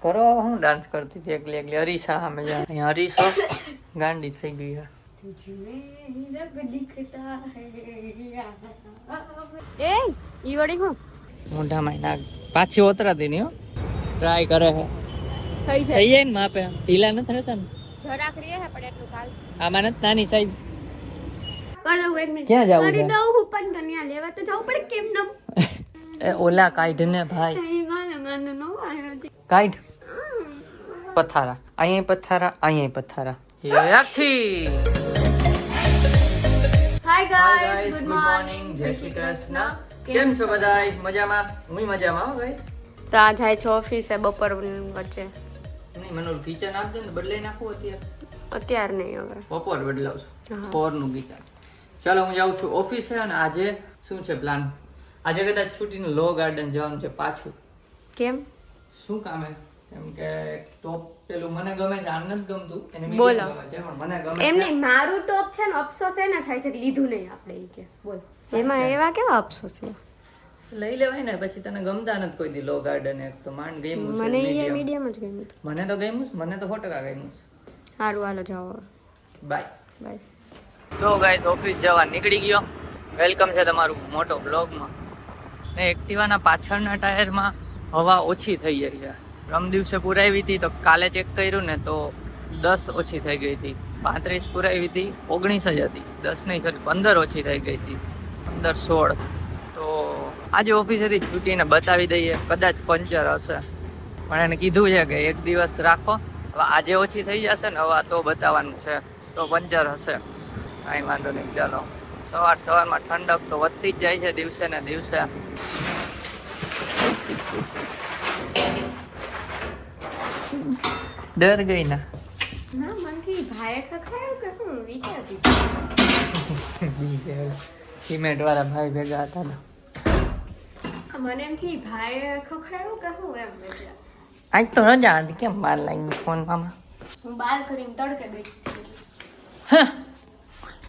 કરો હું ડાન્સ કરતી હતી એકલી એકલી અરીસા સામે જા અહીંયા અરીસો ગાંડી થઈ ગઈ છે એ ઈ વડી હું મોઢામાં નાગ પાછી ઓતરાતી નહીં હો ટ્રાય કરે છે થઈ થઈ જાય ને માપે ઢીલા નથી રહેતા ને જરાક રે હે પણ એટલું ચાલશે આમાં નથી નાની સાઈઝ કર દઉં એક મિનિટ ક્યાં જાવું કરી છે? દઉં હું પણ કન્યા લેવા તો જવું પડે કેમ નમ એ ઓલા કાઢ ને ભાઈ અહીં ગાનું નો આવ્યો છે કાઢ પથારા અહીંયા પથારા અહીંયા પથારા યાક્ષી hi hi guys guys good good morning જય શ્રી કૃષ્ણ કેમ છો બધાય મજામાં હું મજામાં હો ગાઈસ તો આ જાય છે ઓફિસે બપોર વચ્ચે નહીં મને ઓલું કિચન આપજે ને બદલાઈ નાખું અત્યાર નહીં હવે બપોર બદલાવશું હા. ફોરનું કિચન ચાલો હું જાઉં છું ઓફિસે અને આજે શું છે પ્લાન આજે કદાચ છૂટીને લો ગાર્ડન જવાનું છે પાછું કેમ શું કામ એમ કે ટોપ પેલું મને ગમે છે આનંદ ગમતું એને બોલો. medium ગમે છે પણ મને ગમે એમ છે નહીં મારું ટોપ છે ને અફસોસ એને થાય છે કે લીધું નહીં આપણે ઈ કે બોલ એમાં એવા કેવા અફસોસ છે લઈ લેવાય ને પછી તને ગમતા નથી કોઈ દી લો ગાર્ડન એક તો માંડ ગમ્યું છે મને એ medium. મીડિયમ જ ગમ્યું મને તો ગમ્યું છે, મને તો 100% ગમ્યું સારું હાલો જાઓ બાય બાય તો ગાઈસ ઓફિસ જવા નીકળી ગયો વેલકમ છે તમારું મોટો બ્લોગમાં ને એક્ટિવાના પાછળના ટાયરમાં હવા ઓછી થઈ ગઈ છે રમ દિવસે પુરાવી હતી તો કાલે ચેક કર્યું ને તો 10 ઓછી થઈ ગઈ હતી 35 પુરાવી હતી 19 જ હતી 10 નહીં સોરી 15 ઓછી થઈ ગઈ હતી 15 16 તો આજે ઓફિસેથી છૂટીને બતાવી દઈએ કદાચ પંચર હશે પણ એને કીધું છે કે એક દિવસ રાખો હવે આજે ઓછી થઈ જશે ને હવા તો બતાવવાનું છે તો પંચર હશે કાંઈ વાંધો નહીં ચાલો સવારમાં ઠંડક તો વધતી જ જાય છે દિવસે ને દિવસે ડર ગઈ ના ના મનથી ભાઈએ ખખડાયું કે હું વિચારતી સિમેન્ટ વાળા ભાઈ ભેગા હતા ને મને એમ થી ભાઈએ ખખડાયું કે હું એમ એટલે આજ તો રજા હતી કેમ બાર લાગી ફોનમાં હું બાલ કરીને તડકે બેઠી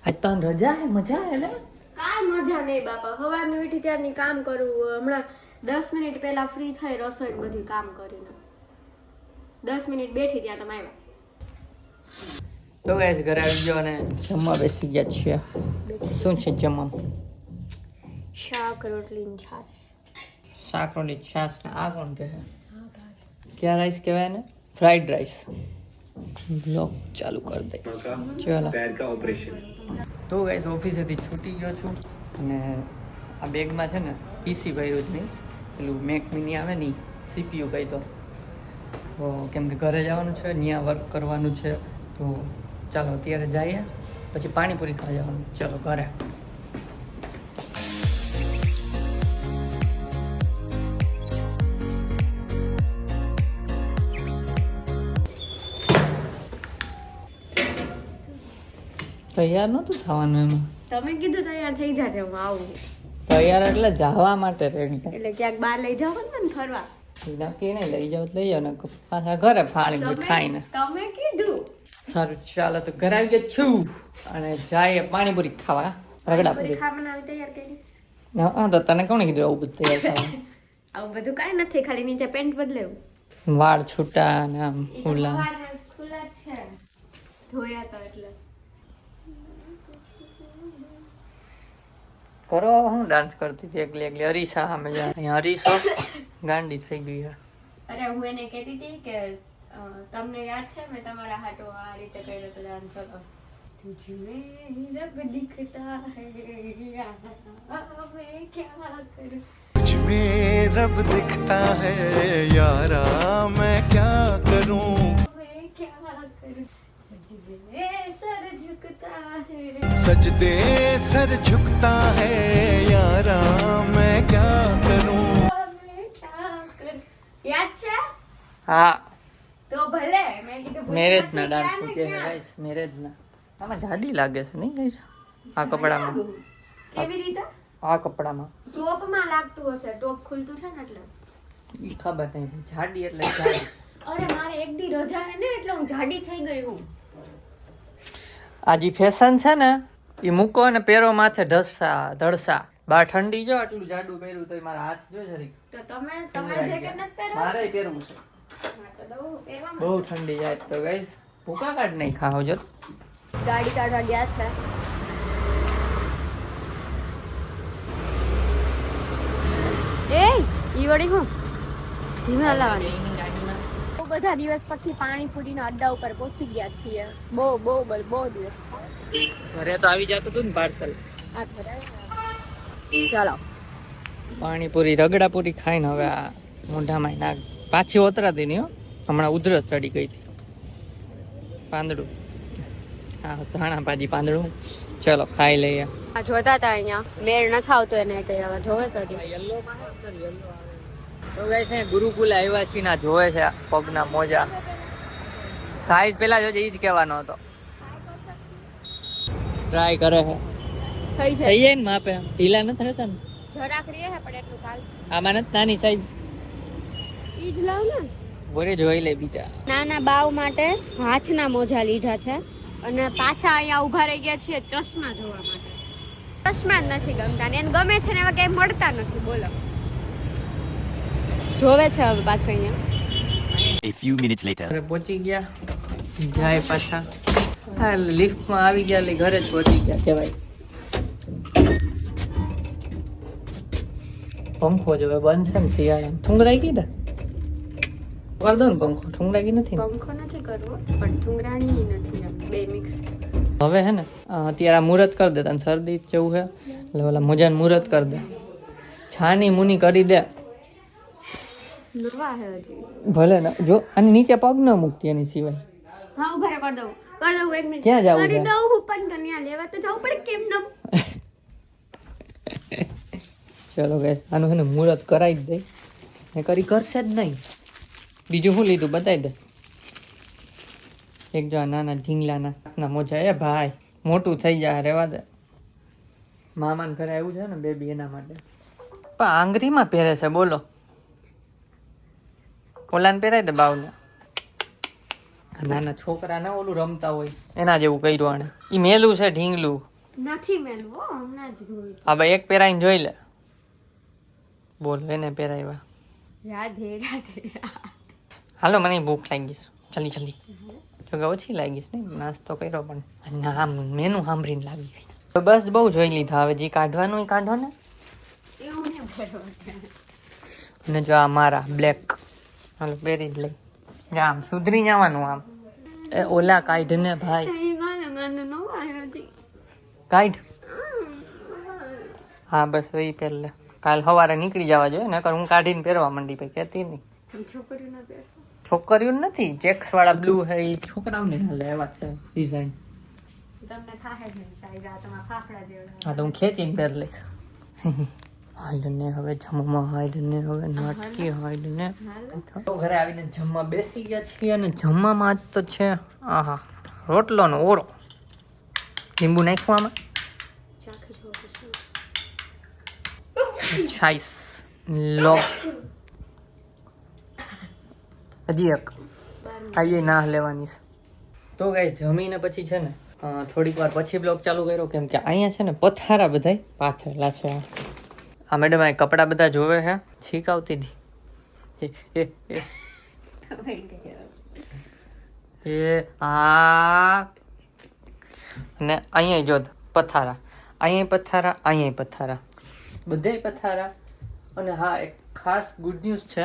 આજ તો રજા હે મજા હે લે કાંઈ મજા નહીં બાપા સવારની ઉઠી ત્યારની કામ કરું હમણાં 10 મિનિટ પહેલા ફ્રી થઈ રસોઈ બધું કામ કરીને 10 મિનિટ બેઠી ત્યાં તમે આવ્યા તો ગાઈસ ઘરે આવી ગયો અને જમવા બેસી ગયા છીએ શું છે જમવામાં શાક રોટલી ને છાશ શાક રોટલી છાશ ને આ કોણ કહે ક્યાં રાઈસ કહેવાય ને ફ્રાઈડ રાઈસ બ્લોગ ચાલુ કરી દે ચાલો पैर का ऑपरेशन તો ગાઈસ ઓફિસેથી છૂટી ગયો છું અને આ બેગમાં છે ને પીસી ભર્યું જ મીન્સ પેલું મેક મિની આવે ને સીપીયુ કહી તો કેમ કે ઘરે જવાનું છે ત્યાં વર્ક કરવાનું છે તો ચાલો અત્યારે જઈએ પછી પાણીપુરી ખાવા જવાનું ચાલો ઘરે તૈયાર નહોતું થવાનું એમાં તમે કીધું તૈયાર થઈ જાજો હું આવું તૈયાર એટલે જવા માટે રેડી એટલે ક્યાંક બહાર લઈ જાવ ને ફરવા નક્કી નહીં લઈ જાવ તો લઈ જાવ ને પાછા ઘરે ફાળી ખાઈને તમે કીધું સારું ચાલો તો ઘરે આવી ગયા છું અને જઈએ પાણીપુરી ખાવા રગડાપુરી ખાવાના આવી તૈયાર કરીશ હા તો તને કોણે કીધું આવું બધું તૈયાર ખાવાનું આવું બધું કાંઈ નથી ખાલી નીચે પેન્ટ બદલાવું વાળ છૂટા ને આમ ખુલ્લા ખુલ્લા જ છે ધોયા તો એટલે કરો હું ડાન્સ કરતી હતી એકલી એકલી અરીસા સામે જા અહીંયા અરીસો ગાંડી થઈ ગઈ છે અરે હું એને કહેતી હતી કે તમને યાદ છે મેં તમારા હાટો આ રીતે કર્યો તો ડાન્સ હતો તુજમે રબ દિખતા હૈ मैं क्या करूं तुझ में रब दिखता है यारा मैं क्या करूं मैं क्या करूं सजदे सर झुकता है सजदे सर झुकता है यारा मैं क्या करूं मैं क्या करूं યાદ છે હા તો ભલે મેં કીધું મેરેજ ના ડાન્સ કે ગાઈસ મેરેજ ના આમાં જાડી લાગે છે નહીં ગાઈસ આ કપડામાં કેવી રીતે આ કપડામાં ટોપમાં લાગતું હશે ટોપ ખુલતું છે ને એટલે ઈ ખબર નહીં જાડી એટલે જાડી અરે મારે એક દી રજા હે ને એટલે હું જાડી થઈ ગઈ હું આ જે ફેશન છે ને એ મૂકો અને પેરો માથે ધડસા બહાર ઠંડી જો આટલું જાડું પહેર્યું તો મારા હાથ જો જરી તો તમે તમારે જેકેટ નથી પહેરવા મારે પહેરવું છે બહુ ઠંડી જાય તો ગાઈસ ભૂકા કાઢ નહીં ખાઓ જો ગાડી કાઢવા ગયા છે. એ ઈ વળી હું ધીમે હલાવાની. બહુ બધા દિવસ પછી પાણીપુરીના અડ્ડા ઉપર પહોંચી ગયા છીએ. બહુ દિવસ. ઘરે તો આવી જતું હતું ને પાર્સલ. ચાલો પાણીપુરી રગડાપુરી ખાઈને હવે આ મોઢામાં નાખ પાછી ઓતરાતી નહીં હો. હમણાં ઉધરસ ચડી ગઈ હતી. પાંદડું હા ધાણા ભાજી પાંદડું. ચલો ખાઈ લઈએ. આ જોતા હતા અહીંયા મેળ ન થાવતો એને કઈ હવે જોવે છે હજી. તો ગાઈસ અહીંયા ગુરુકુલ આવ્યા છીએ ના જોવે છે પગના મોજા. સાઈઝ પેલા જોજે ઈ જ કહેવાનો હતો. ટ્રાય કરે છે. થઈ થઈ જાય ને માપે ઢીલા નથી રહેતા ને. જરાકડી હે પણ એટલું ચાલશે. આમાં નથી નાની સાઈઝ. ઈ જ લાવ ને. બોરે જોઈ લે બીજા. નાના બાવ માટે હાથના મોજા લીધા છે અને પાછા અહીંયા ઊભા રહી ગયા છીએ ચશ્મા જોવા માટે. ચશ્મા જ નથી ગમતા ને એને ગમે છે ને એવા ક્યાંય મળતા નથી. બોલો જોવે છે હવે પાછો અહીંયા. A few minutes later. ઘરે પહોંચી ગયા જાય પાછા. હા લિફ્ટમાં આવી ગયા એટલે ઘરે જ પહોંચી ગયા કહેવાય. પંખો જો બંધ છે ને શિયાળા ઠુંગરાઈ ગઈ ને કર દો ને પંખો. ઠુંગરાઈ ગઈ નથી પંખો નથી કરવો પણ ઠુંગરાણી નથી એમ બે મિક્સ. હવે હે ને અત્યારે આ મુહૂર્ત કરી દે. તને શરદી જેવું છે એટલે ઓલા મોજાને મુહૂર્ત કરી દે. છાની મુની કરી દે. નવા હે હજી. ભલે ને જો આની નીચે પગ ન મૂકતી એની સિવાય. હા ઉભા રહે, કરી દઉં એક મિનિટ. ક્યાં જાવું કરી છે? દઉં હું પણ કન્યા લેવા તો જવું પડે કેમ ન. ચલો કે આનું છે ને મુહૂર્ત કરાવી જ દે. એ કરી કરશે જ નહીં. બીજું શું લીધું બતાવી દે. એક જો આ નાના ઢીંગલાના ના મોજા. એ ભાઈ મોટું થઈ જાય રેવા દે. મામાને ઘરે આવ્યું છે ને બેબી એના માટે. પણ આંગળીમાં પહેરે છે બોલો. ઓલાને પહેરાય દે બાવને. નાના છોકરા ના ઓલું રમતા હોય એના જેવું કર્યું આને. ઈ મેલું છે ઢીંગલું. નથી મેલું હો, હમણાં જ ધોઈ. હવે એક પહેરાઈને જોઈ લે. બોલો એને પહેરાવ્યા. રાધે રાધે. હાલો મને ભૂખ લાગી છે. જલ્દી જો કે ઓછી લાગી છે ને નાસ્તો કર્યો પણ નામ મેનું સાંભળીને લાગી ગઈ. તો બસ બહુ જોઈ લીધા. હવે જે કાઢવાનું એ કાઢો ને. એવું ને બરોબર. અને જો આ મારા બ્લેક હાલો પહેરી જ લઈ. આમ સુધરી જવાનું આમ. એ ઓલા કાઢ ને ભાઈ કાઢ. હા બસ એ પહેર લે. કાલ સવારે નીકળી જવા જોઈએ નકર હું કાઢીને પહેરવા માંડી પછી કહેતી નહીં. છોકરીઓ નથી ચેક્સ વાળા બ્લુ હે એ છોકરાઓને હાલે એવા છે ડિઝાઇન. તમને થાહે જ નહીં સાઈઝ આ તમારા ફાફડા જેવડા. હા તો હું ખેંચીને પહેર લઈશ. હાલ ને હવે જમવા હાલ ને હવે નાટકી હાલ ને તો ઘરે આવીને જમવા બેસી ગયા છીએ અને જમવામાં આજ તો છે આહા રોટલો નો ઓરો. લીંબુ નાખવું આમાં. છાઈસ લો હજી એક આઈએ ના લેવાની છે. તો ગાઈસ જમીને પછી છે ને થોડીક વાર પછી બ્લોગ ચાલુ કર્યો કેમ કે અહીંયા છે ને પથારા બધાય પાથરેલા છે. આ મેડમ આ કપડા બધા જોવે છે છીક આવતી હતી. એ આ ને અહીંયા જો પથારા અહીંયા પથારા અહીંયા પથારા બધે પથારા. અને હા એક ખાસ ગુડ ન્યૂઝ છે.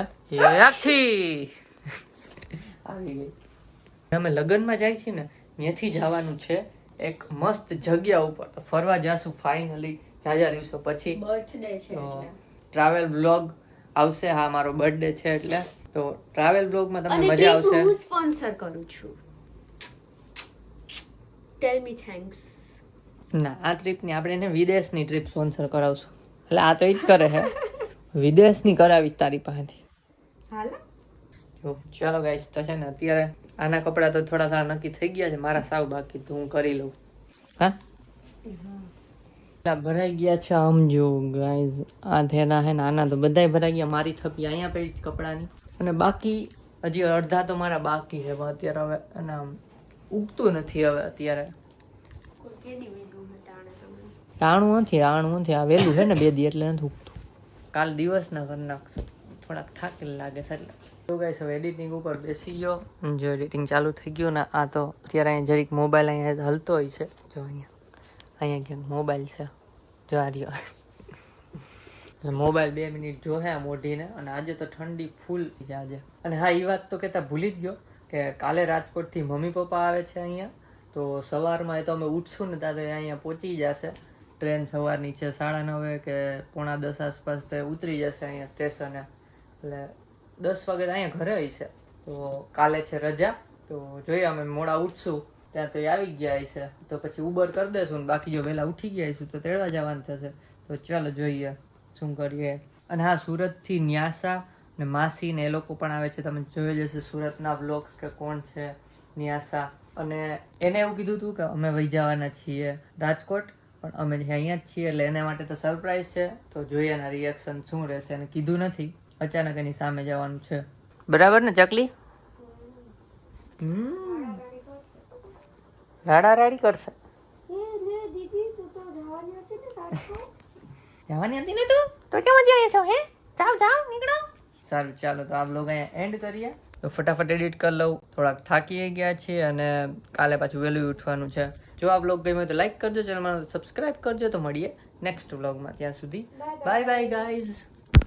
આવી ગઈ. અમે લગ્નમાં જાય છીએ ને ત્યાંથી જવાનું છે એક મસ્ત જગ્યા ઉપર. તો ફરવા જાશું ફાઇનલી જાજા દિવસો પછી. બર્થડે છે તો એટલે ટ્રાવેલ વ્લોગ આવશે. હા મારો બર્થડે છે એટલે તો ટ્રાવેલ વ્લોગમાં તમને અને મજા ટ્રીપ આવશે. હું સ્પોન્સર કરું છું. ટેલ મી થેન્ક્સ. ના આ ટ્રીપની આપણે એને વિદેશની ટ્રીપ સ્પોન્સર કરાવશું. એટલે આ તો એ જ કરે છે વિદેશની કરાવીશ તારી પાસેથી. હાલો જો ચાલો ગાઈસ તો છે ને અત્યારે આના કપડાં તો થોડા નક્કી થઈ ગયા છે. મારા સાવ બાકી તો હું કરી લઉં. હા ભરાઈ ગયા છે આમ જો ગાઈઝ. આ થેલા હે ને આના તો બધાય ભરાઈ ગયા. મારી થપી અહીંયા પડી કપડાની અને બાકી હજી અડધા તો મારા બાકી છે પણ અત્યારે હવે અને આમ ઉગતું નથી. હવે અત્યારે રાણું નથી આ વહેલું છે ને 2 દી એટલે નથી ઉગતું. કાલ દિવસ ના કરી નાખશું. થોડાક થાકેલ લાગે છે એટલે તો ગાઈસ હવે એડિટિંગ ઉપર બેસી ગયો. જો એડિટિંગ ચાલુ થઈ ગયું ને આ તો અત્યારે અહીંયા જરીક મોબાઈલ અહીંયા હલતો હોય છે. જો અહીંયા ક્યાંક મોબાઈલ છે. જો આ રહ્યો. મોબાઈલ 2 મિનિટ જો હે મોઢીને. અને આજે તો ઠંડી ફૂલ છે આજે. અને હા, એ વાત તો કહેતા ભૂલી જ ગયો કે કાલે રાજકોટથી મમ્મી પપ્પા આવે છે અહીંયા. તો સવારમાં તો અમે ઉઠશું ને ત્યાં તો અહીંયા પહોંચી જશે. ટ્રેન સવારની છે 9:30 કે 9:45 આસપાસ તે ઉતરી જશે અહીંયા સ્ટેશને. એટલે 10 વાગે અહીંયા ઘરે હશે. તો કાલે છે રજા. તો જોઈએ અમે મોડા ઉઠશું ત્યાં તો એ આવી ગયા હશે. તો પછી ઉબર કરી દેશું ને બાકી જો વહેલા ઉઠી ગયા હશું તો તેડવા જવાનું થશે. તો ચાલો જોઈએ શું કરીએ. અને હા, સુરતથી ન્યાસા ને માસી ને એ લોકો પણ આવે છે. તમે જોઈ જશે સુરતના વ્લોગ્સ કે કોણ છે ન્યાસા. અને એને એવું કીધું હતું કે અમે વહી જવાના છીએ રાજકોટ, પણ અમે અહીંયા જ છીએ એટલે એના માટે તો સરપ્રાઈઝ છે. તો જોઈએ એના રિએક્શન શું રહેશે. એને કીધું નથી, અચાનક એની સામે જવાનું છે. બરાબર ને ચકલી? રાડા રાડી કરશે. જવાની હતી ને તું તો કેમ હજી અહીંયા છો? હે જાઓ જાઓ નીકળો. સારું ચાલો તો આ બ્લોગ અહીંયા એન્ડ કરીએ. તો ફટાફટ એડિટ કરી લઉં. થોડાક થાકી ગયા છીએ અને કાલે પાછું વહેલું ઉઠવાનું છે. જો આ બ્લોગ ગમ્યો તો લાઈક કરજો, ચેનલમાં સબસ્ક્રાઇબ કરજો. તો મળીએ નેક્સ્ટ બ્લોગમાં. ત્યાં સુધી બાય બાય ગાઈઝ.